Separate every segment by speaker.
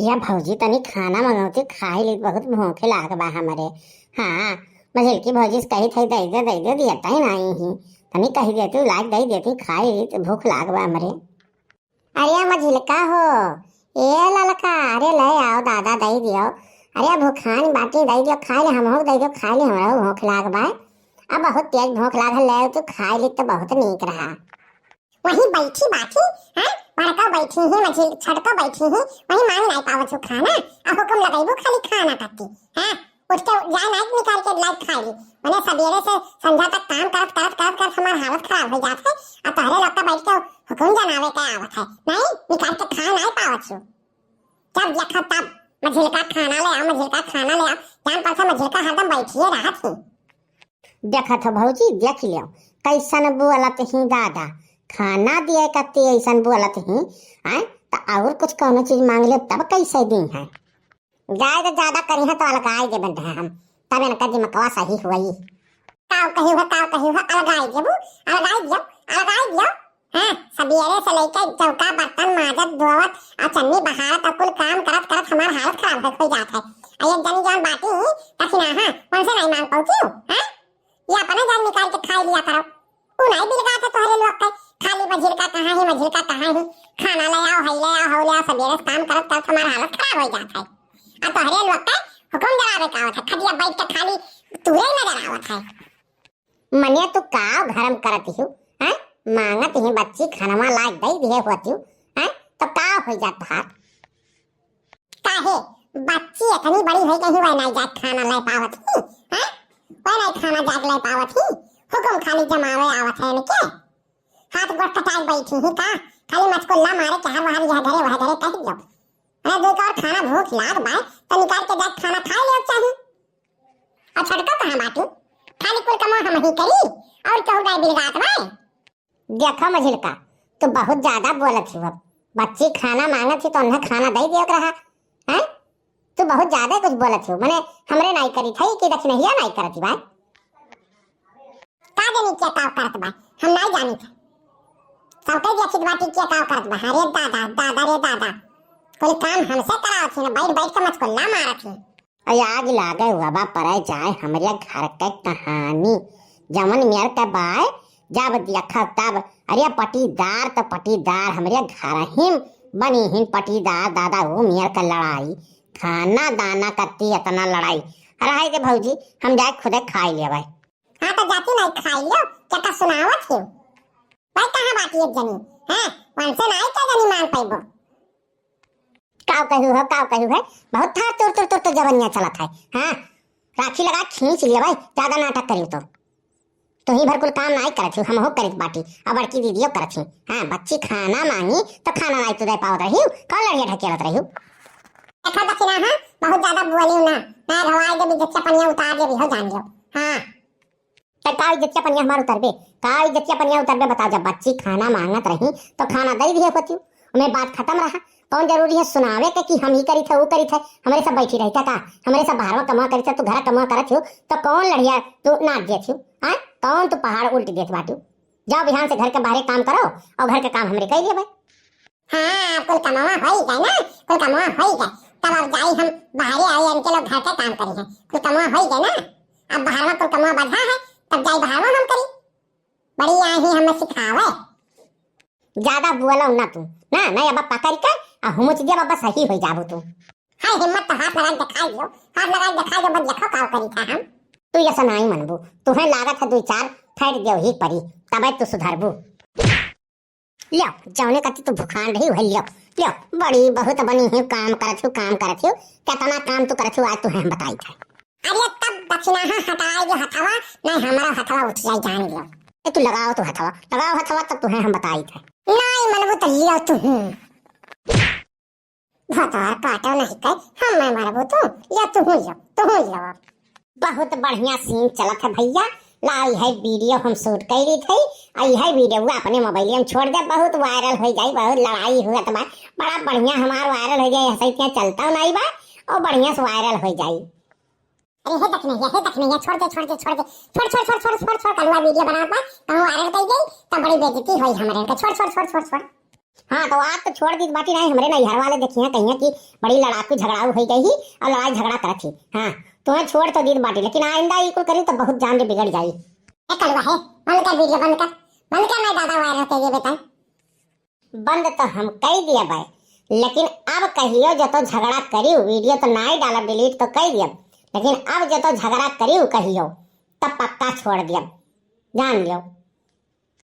Speaker 1: या भौजी तनी खाना मंगौती खाई ली बहुत भूखे लाग बा हमरे। हाँ मझिल की भौजी से कही थी दई दे दियता ही नहीं ही तनी कही देती लाग दई देती खाई ली तो भूख लाग बा हमरे। अरे मझिलका हो ए ललका अरे ले आओ दादा दई दियो। अरे भूखान बाटी दई दियो खाई ले हमहू दई दियो खाई ले हमरा भूख लाग बा। अब बहुत तेज भूख लागल ले तो खाई ली तो बहुत नीक रहा।
Speaker 2: वही बैठी बाठी हैं बड़का बैठी ही मझिल छड़का बैठी ही वही मांग नहीं पावत हो खाना आ हुक्म लगाइबो खाली खाना खाती हैं उठ के जाए नाइट निकाल के लाइट खाई ली मैंने सवेरे से संध्या तक काम करत हमार हालत खराब हो जात है आ तहरे लोग का बैठ के हुक्म जनावे के आवत है नहीं निकाल के खा नहीं पावत हो जब देखा तब मझिल का खाना ले आ मझिल का खाना ले आ जान पर से मझिल का हरदम बैठिए रहत है।
Speaker 1: देखा था भौजी देख लियो कैसन बोलत ही दादा खाना दिए कते ऐसन बोलत ही हैं तो और कुछ कोनो चीज मांग ले तब कैसे दी है।
Speaker 2: जाए तो ज्यादा करी है तो अलगाई दे बंद है हम तब इनका दिमागवा सही हुई काव कही हो अलगाई दियो हां सवेरे से लेकर चौका बर्तन माजत धोवत आ चन्नी बहारत और कुल काम करत हमार हालत खराब हो जात है आ एक जनी जान बाटी तखिना हां कौन से नहीं मांग पाऊती हां ये अपना जान निकाल के खा लिया करो उ नहीं बिलगा के तोहरे लोग के खाली मझिल का कहां है खाना ले आओ हई ले आओ हौ ले आओ सवेरे से काम करत हमार हालत खराब हो जात है आ तोहरे लोग के हुक्म जरावे का आवत है खदिया बैठ के खाली तुरे नजर आवत है।
Speaker 1: मने तो काव घरम करत हूँ हैं मांगत ही बच्ची खाना लाग दई दिए होती हैं तो का हो जात भात
Speaker 2: काहे बच्ची इतनी बड़ी है कहीं वह नहीं जात खाना ले पावत ही हैं वह नहीं खाना जाग ले पावत ही हुक्म खाली जमावे आवत है इनके हाथ गोड़ कटाई बैठी ही का खाली मचकुल्ला मारे के हर वहां यह घरे कह दियो अरे देख और खाना भूख लाग बाय तो निकाल के जाके खाना खा ले चाहिए और छड़का कहां बाटू खाली कुल कमा हम ही करी और कहू गए बिलगात बाय।
Speaker 1: देखा मझिलका तो बहुत ज्यादा बोलत ही बच्ची खाना मांगत थी तो उन्हें खाना दई दियो रहा हैं तू बहुत ज्यादा कुछ बोलत हो मने हमरे नहीं करी थई कि दक्षिण हिया नहीं करती बाय
Speaker 2: का देनी क्या काव करत बाय हम नहीं जानी थे सबके देखित बाटी क्या काव करत बा अरे दादा कोई काम हमसे करावत थी ना बैठ के मचकुल्ला मारत थी।
Speaker 1: अरे आज लागे हुआ बा परे जाए हमारे घर के कहानी जमन मेर के बाय जब देखा तब अरे पटीदार हमारे घर ही बनी ही पटीदार दादा वो मेर का लड़ाई खाना दाना करती इतना लड़ाई अरे के भौजी हम जाए खुदे खाई ले भाई।
Speaker 2: हाँ तो जाती नहीं खाई लो क्या का सुनावत हो भाई कहाँ बाटी एक जनी हैं वन से नहीं क्या जनी मांग पाइबो
Speaker 1: काव कहू है बहुत था तुर जवनिया चलत है हाँ राखी लगा खींच लिया भाई ज्यादा नाटक करी तो ही भर कुल काम नहीं करत हूँ हम हो करित बाटी अब बड़की दीदियो करत हूँ हाँ बच्ची खाना मांगी तो खाना नहीं तो दे पावत रही कौन लड़िया ढकेलत रही
Speaker 2: देखा दक्षिणा हाँ बहुत ज्यादा बोली ना मैं रवाई दे जच्चा पनिया उतार दे हो जान लो हाँ
Speaker 1: तो काई जच्चा पनिया हमार उतरबे बताओ जब बच्ची खाना मांगत रही तो खाना दई दिए होती उन्हें बात खत्म रहा कौन जरूरी है सुनावे के कि हम ही करी थे वो करी थे हमारे सब बैठी रही का हमारे सब बाहर कमा करी थे तू घर कमा करत हो तो कौन लड़िया तू नाच देत हो हां कौन तू पहाड़ उल्ट देत बाटू जाओ बिहान से घर के बाहर काम करो और घर के काम हमरे कर लिए भाई।
Speaker 2: हां कुल कमावा होई गए ना कुल कमावा होई गए तब अब जाई हम बाहर आए इनके लोग घर के काम करी हैं कुल कमावा होई गए ना अब बाहर में कुल कमावा बढ़ा है तब जाई बाहर में हम करी बड़ी आई हमें सिखावे
Speaker 1: ज्यादा बोला ना तू ना नहीं अब पकड़ के आ हुमुच दिया बाबा सही हो जाबो तू
Speaker 2: हाय हिम्मत तो हाथ लगा दिखाई दो बस देखो काव करी था हम
Speaker 1: तू ऐसा नहीं मनबू तुम्हें लागत है 2-4 फेंट देव ही परी तब तू सुधरबू लियो जौने कति तू भुखान रही है लियो बड़ी बहुत बनी है काम करत हो कितना काम तू करत हो आज तू हम बताई था।
Speaker 2: अरे तब दक्षिणा हटाए जो हथवा नहीं हमारा हथवा उठ जाए जान लियो
Speaker 1: तू लगाओ हथवा तब तुम्हें हम बताई थे
Speaker 2: नहीं मनबू तो लियो तू भतार काटो नहीं कर हम मैं मारबो या तू लियो
Speaker 1: बहुत बढ़िया सीन चलत है भैया लाई है वीडियो हम शूट करी थी आई है वीडियो अपने मोबाइल में छोड़ दे बहुत वायरल हो जाए बहुत लड़ाई हुआ तो बड़ा बढ़िया हमार वायरल हो जाए ऐसे क्या चलता नहीं बा और बढ़िया से वायरल हो जाए।
Speaker 2: अरे हे तक नहीं छोड़ कलवा वीडियो बना पा तो वायरल कर गई तो बड़ी बेइज्जती होई हमारे का छोड़
Speaker 1: हाँ तो आज तो छोड़ दी बाटी नहीं, हमारे नैहर वाले देखिए कहीं कि बड़ी लड़ाकू झगड़ाऊ हो गई ही और लड़ाई झगड़ा करत थी। हाँ तुम्हें छोड़ तो दी बाटी, लेकिन आइंदा ये कुल करी तो बहुत जान बिगड़ जाई।
Speaker 2: क्या कलवा है? बंद कर वीडियो, बंद कर, बंद कर, मैं ज्यादा वायरल कर ये बेटा।
Speaker 1: बंद तो हम कही दिया भाई, लेकिन अब कहियो जो तो झगड़ा करियो, वीडियो तो ना ही डालब, डिलीट तो कर दिया, लेकिन अब जो तो झगड़ा करियो कहियो तब पक्का छोड़ दिया, जान लियो।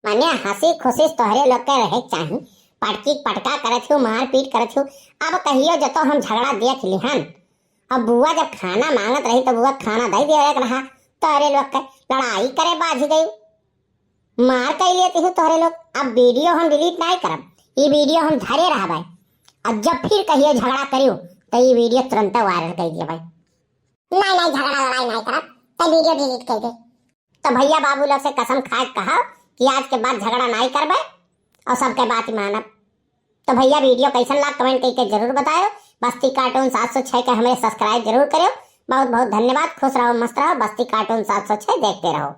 Speaker 1: माने हंसी खुशी तोहरे लोग के रहे चाही, पटकी पटका करत हूँ, मार पीट करत हूँ। अब कहियो जो तो हम झगड़ा देख लिहन। अब बुआ जब खाना मांगत रही तो बुआ खाना दे दिया रहा, तोहरे लोग के लड़ाई करे बाज गई, मार कर लेती हूँ तोहरे लोग। अब वीडियो हम डिलीट नहीं करब, ये वीडियो हम धरे रहा भाई, और जब फिर कहियो झगड़ा करियो तो ये वीडियो तुरंत वायरल कर दिया भाई।
Speaker 2: नहीं नहीं, झगड़ा लड़ाई नहीं करब, तो वीडियो डिलीट कर दे।
Speaker 1: तो भैया बाबू लोग से कसम खाए कहा कि आज के बाद झगड़ा नहीं करबे और सबके बात मानब। तो भैया वीडियो कैसन लगा कमेंट करके जरूर बताओ। बस्ती कार्टून 706 का हमें सब्सक्राइब जरूर करो। बहुत बहुत धन्यवाद। खुश रहो, मस्त रहो। बस्ती कार्टून 706 देखते रहो।